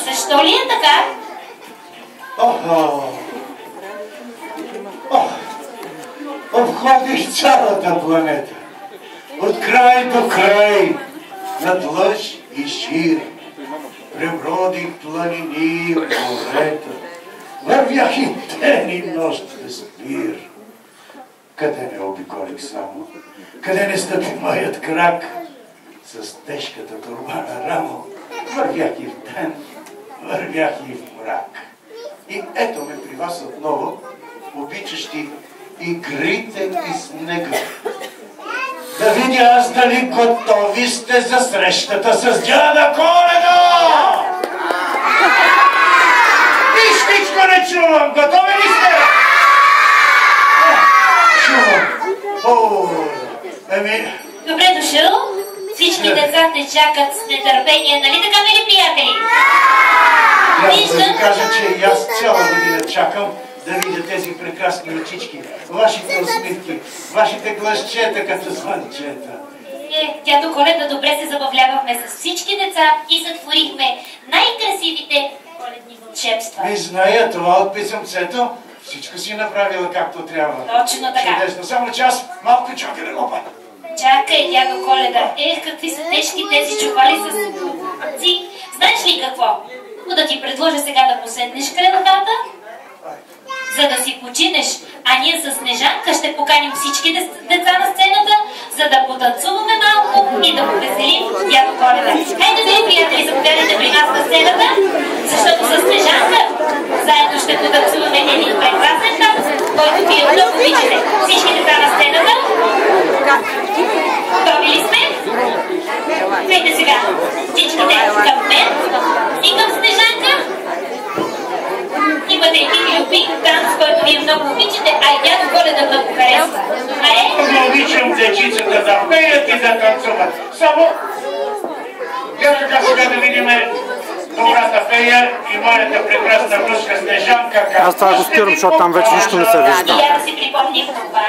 Защо ли е така? Обходих цялата планета. От край до край. Над лъж и шир. Пребродих планини и морета. Вървях и ден и нощ без пир. Къде не обиколих само? Къде не стъпи моят крак? С тежката торба на рамо. Вървях и в ден. Вървях и в мрак. И ето ме при вас отново, обичащи игрите и снега. Да видя аз дали готови сте за срещата с Дяда Коледа! Нищичко не чувам! Готови ли сте? Чувам. Добре дошъл. Всички деца те чакат с нетърпение, нали така, мили приятели? Трябва да ви кажа, че и аз цяла година чакам да видя тези прекрасни очички, вашите усмивки, вашите гласчета като звънчета. Дядо Коледа, добре се забавлявахме с всички деца и сътворихме най-красивите коледни вълшебства. Не зная, това от писъмцето всичко си направила както трябва. Точно така. Чудесно, само че аз малко чакай да го пада. Чакай, дядо Коледа. Какви са тежки тези чували с си. Знаеш ли какво? Но да ти предложа сега да поседнеш край лъката, за да си починеш, а ние с Снежанка ще поканим всички деца на сцената, за да потанцуваме малко и да повеселим дядо Коледа. Хайде, мили приятели, заповядайте при нас на сцената, защото с Снежанка заедно ще потанцуваме един прекрасен танц, който вие много обичате. Всички деца на сцената. Готови ли сме? Хайде сега всичките към мен и към Снежанка. Имате един любим танц, който вие много обичате, а и дядо Коледа много харесва. Не обичам дечицата да пеят и да танцуват. Само я така сега да видим добрата фея и моята прекрасна внучка Снежанка. Аз това го спирам, защото там вече нищо не се вижда. Я да си припомним това.